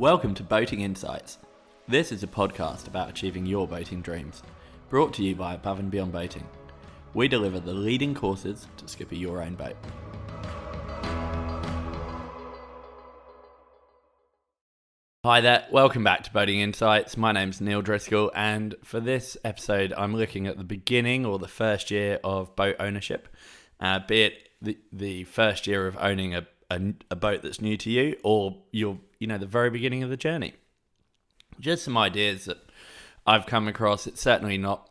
Welcome to Boating Insights. This is a podcast about achieving your boating dreams, brought to you by Above and Beyond Boating. We deliver the leading courses to skipper your own boat. Hi there, welcome back to Boating Insights. My name's Neil Driscoll, and for this episode I'm looking at the beginning or the first year of boat ownership, be it the first year of owning a boat that's new to you, or you're the very beginning of the journey. Just some ideas that I've come across. It's certainly not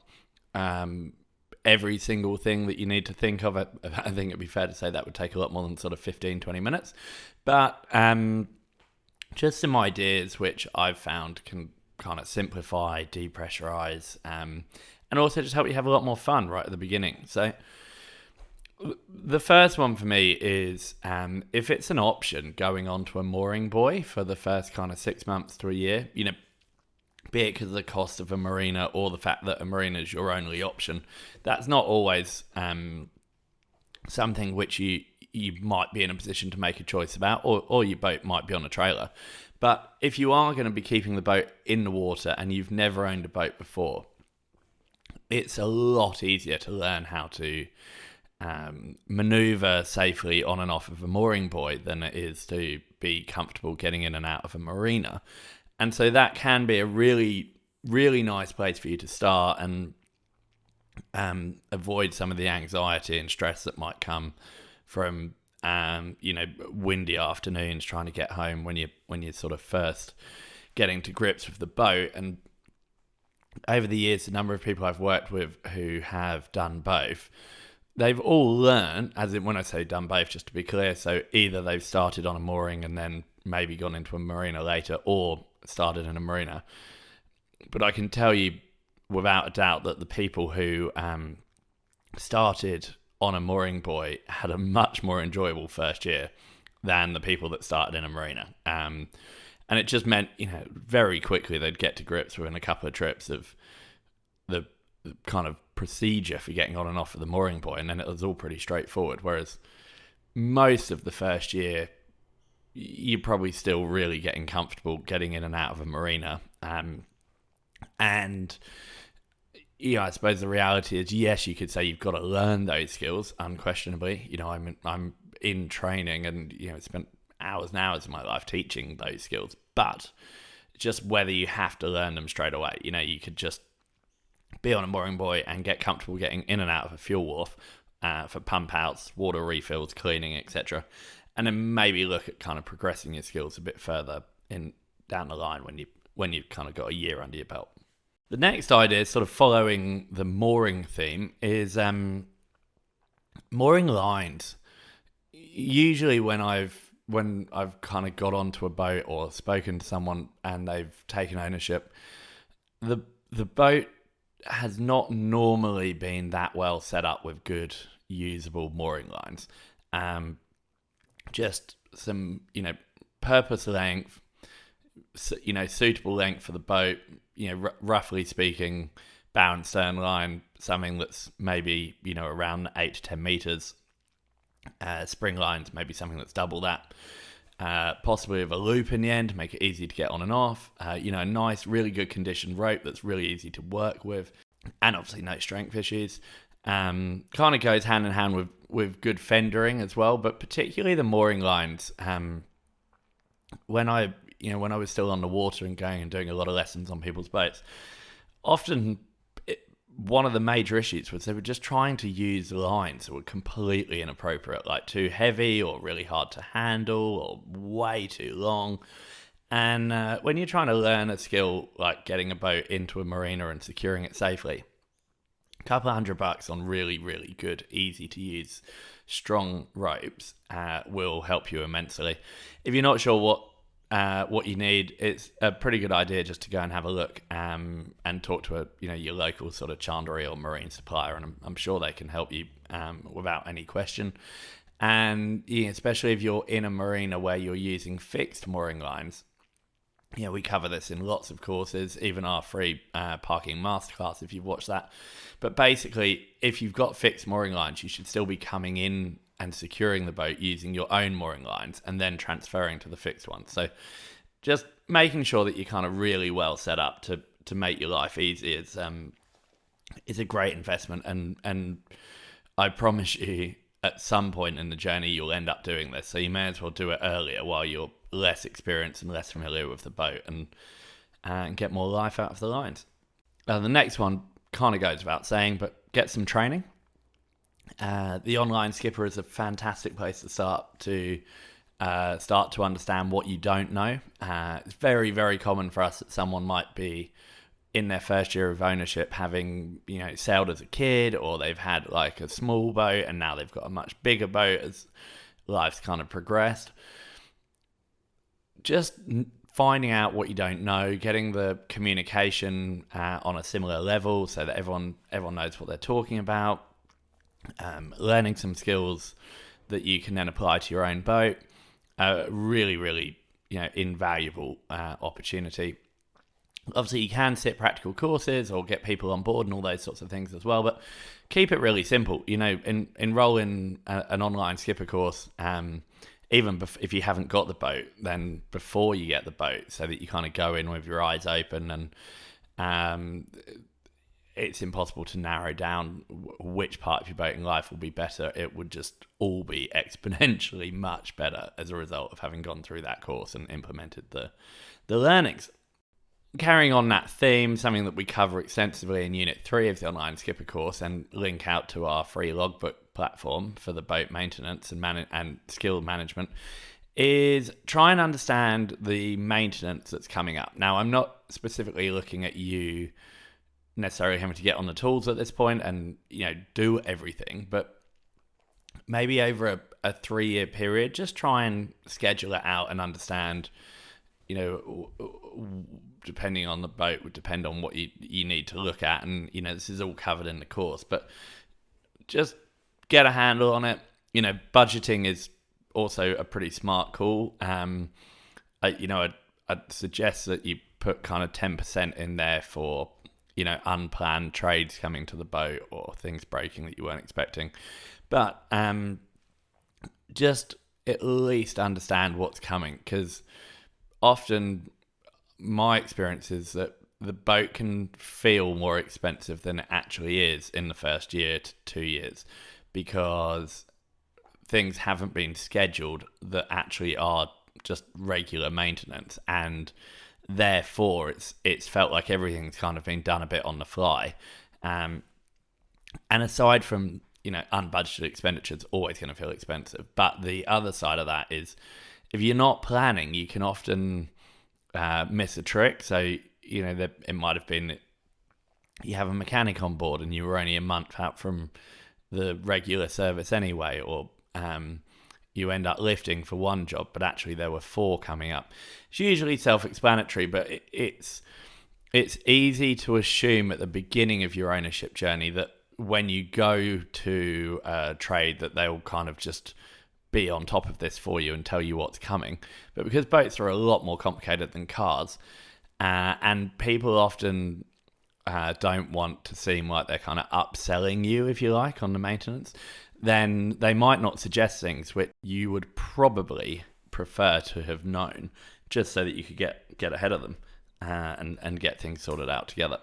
every single thing that you need to think of. I think it'd be fair to say that would take a lot more than sort of 15-20 minutes, but just some ideas which I've found can kind of simplify, depressurize, and also just help you have a lot more fun right at the beginning. So the first one for me is if it's an option going onto a mooring buoy for the first kind of 6 months to a year, be it because of the cost of a marina or the fact that a marina is your only option, that's not always something which you might be in a position to make a choice about, or your boat might be on a trailer. But if you are going to be keeping the boat in the water and you've never owned a boat before, it's a lot easier to learn how to maneuver safely on and off of a mooring buoy than it is to be comfortable getting in and out of a marina. And so that can be a really, really nice place for you to start and avoid some of the anxiety and stress that might come from windy afternoons trying to get home when you're sort of first getting to grips with the boat. And over the years, the number of people I've worked with who have done both, they've all learned, as in when I say done both, just to be clear, so either they've started on a mooring and then maybe gone into a marina later, or started in a marina. But I can tell you without a doubt that the people who started on a mooring buoy had a much more enjoyable first year than the people that started in a marina. And it just meant, very quickly they'd get to grips within a couple of trips of the kind of procedure for getting on and off of the mooring buoy, and then it was all pretty straightforward. Whereas most of the first year, you're probably still really getting comfortable getting in and out of a marina. And I suppose the reality is, yes, you could say you've got to learn those skills, unquestionably. I'm in training and, spent hours and hours of my life teaching those skills, but just whether you have to learn them straight away. You could just be on a mooring buoy and get comfortable getting in and out of a fuel wharf for pump outs, water refills, cleaning, etc. And then maybe look at kind of progressing your skills a bit further down the line when you've kind of got a year under your belt. The next idea, sort of following the mooring theme, is mooring lines. Usually when I've kind of got onto a boat or spoken to someone and they've taken ownership, the boat has not normally been that well set up with good usable mooring lines. Just some purpose length, suitable length for the boat, roughly speaking, bow and stern line, something that's maybe around 8 to 10 meters. Spring lines, maybe something that's double that, possibly with a loop in the end to make it easy to get on and off. A nice, really good conditioned rope that's really easy to work with, and obviously no strength issues. Kind of goes hand in hand with good fendering as well, but particularly the mooring lines. When I was still on the water and going and doing a lot of lessons on people's boats, often one of the major issues was they were just trying to use lines that were completely inappropriate, like too heavy or really hard to handle or way too long. And when you're trying to learn a skill like getting a boat into a marina and securing it safely, a couple of $100 on really, really good, easy to use, strong ropes will help you immensely. If you're not sure what you need, it's a pretty good idea just to go and have a look and talk to your local sort of chandlery or marine supplier, and I'm sure they can help you without any question. And especially if you're in a marina where you're using fixed mooring lines, we cover this in lots of courses, even our free parking masterclass if you've watched that. But basically, if you've got fixed mooring lines, you should still be coming in and securing the boat using your own mooring lines and then transferring to the fixed one. So just making sure that you're kind of really well set up to make your life easy is a great investment, and I promise you at some point in the journey you'll end up doing this, so you may as well do it earlier while you're less experienced and less familiar with the boat, and get more life out of the lines. The next one kind of goes without saying, but get some training. The online skipper is a fantastic place to start to understand what you don't know. It's very, very common for us that someone might be in their first year of ownership having, sailed as a kid, or they've had like a small boat and now they've got a much bigger boat as life's kind of progressed. Just finding out what you don't know, getting the communication on a similar level so that everyone knows what they're talking about, learning some skills that you can then apply to your own boat. Really, really, invaluable opportunity. Obviously, you can sit practical courses or get people on board and all those sorts of things as well, but keep it really simple. Enroll in an online skipper course, even if you haven't got the boat, then before you get the boat, so that you kind of go in with your eyes open, and it's impossible to narrow down which part of your boating life will be better. It would just all be exponentially much better as a result of having gone through that course and implemented the learnings. Carrying on that theme, something that we cover extensively in Unit 3 of the Online Skipper course and link out to our free logbook platform for the boat maintenance and skill management, is try and understand the maintenance that's coming up. Now, I'm not specifically looking at you necessarily having to get on the tools at this point and do everything, but maybe over a 3-year period, just try and schedule it out and understand, depending on the boat, would depend on what you need to look at, and this is all covered in the course, but just get a handle on it. Budgeting is also a pretty smart call. I'd suggest that you put kind of 10% in there for unplanned trades coming to the boat or things breaking that you weren't expecting, but just at least understand what's coming, because often my experience is that the boat can feel more expensive than it actually is in the first year to 2 years, because things haven't been scheduled that actually are just regular maintenance, and therefore it's felt like everything's kind of been done a bit on the fly. And aside from unbudgeted expenditure's always going to feel expensive, but the other side of that is if you're not planning, you can often miss a trick. So it might have been that you have a mechanic on board and you were only a month out from the regular service anyway, or you end up lifting for one job, but actually there were 4 coming up. It's usually self-explanatory, but it's easy to assume at the beginning of your ownership journey that when you go to a trade that they'll kind of just be on top of this for you and tell you what's coming. But because boats are a lot more complicated than cars, and people often don't want to seem like they're kind of upselling you, if you like, on the maintenance, then they might not suggest things which you would probably prefer to have known, just so that you could get ahead of them and get things sorted out together.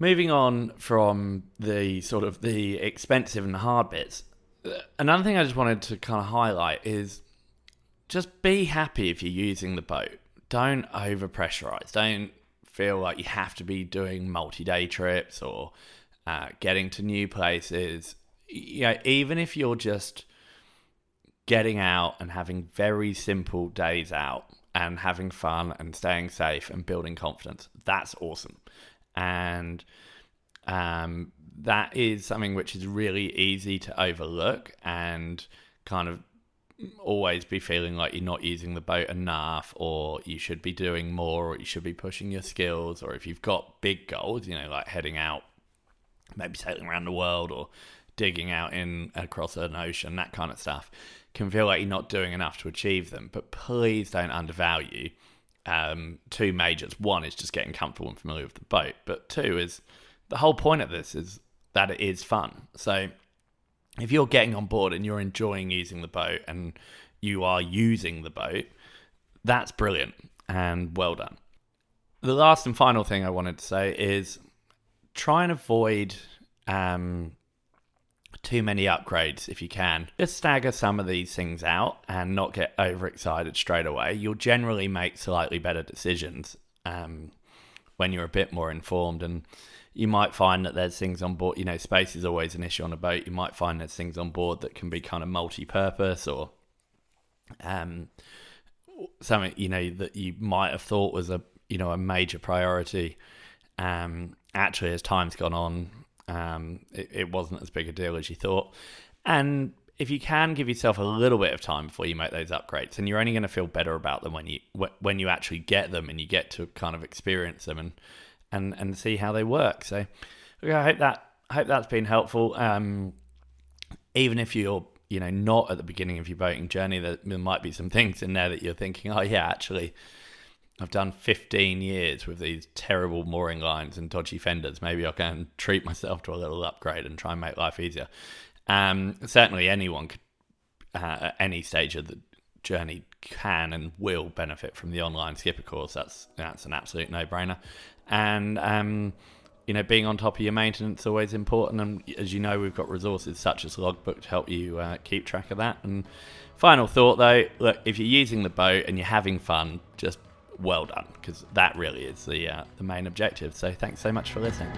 Moving on from the sort of the expensive and the hard bits, another thing I just wanted to kind of highlight is just be happy if you're using the boat. Don't over-pressurize. Don't feel like you have to be doing multi-day trips or getting to new places. Even if you're just getting out and having very simple days out and having fun and staying safe and building confidence, that's awesome. And that is something which is really easy to overlook and kind of always be feeling like you're not using the boat enough, or you should be doing more, or you should be pushing your skills, or if you've got big goals, like heading out, maybe sailing around the world or digging out across an ocean, that kind of stuff, can feel like you're not doing enough to achieve them. But please don't undervalue 2 majors. One is just getting comfortable and familiar with the boat, but 2 is the whole point of this is that it is fun. So if you're getting on board and you're enjoying using the boat and you are using the boat, that's brilliant. and well done. The last and final thing I wanted to say is try and avoid too many upgrades if you can. Just stagger some of these things out and not get overexcited straight away. You'll generally make slightly better decisions when you're a bit more informed, and you might find that there's things on board. Space is always an issue on a boat. You might find there's things on board that can be kind of multi-purpose, or something that you might have thought was a major priority. Actually, as time's gone on, it wasn't as big a deal as you thought. And if you can give yourself a little bit of time before you make those upgrades, and you're only going to feel better about them when you actually get them and you get to kind of experience them and see how they work. So I hope that's been helpful. Even if you're not at the beginning of your boating journey, there might be some things in there that you're thinking, oh yeah, actually I've done 15 years with these terrible mooring lines and dodgy fenders. Maybe I can treat myself to a little upgrade and try and make life easier. Certainly anyone could, at any stage of the journey, can and will benefit from the online skipper course. That's an absolute no-brainer. And being on top of your maintenance is always important. And as you know, we've got resources such as Logbook to help you keep track of that. And final thought though, look, if you're using the boat and you're having fun, just well done, because that really is the main objective. So thanks so much for listening.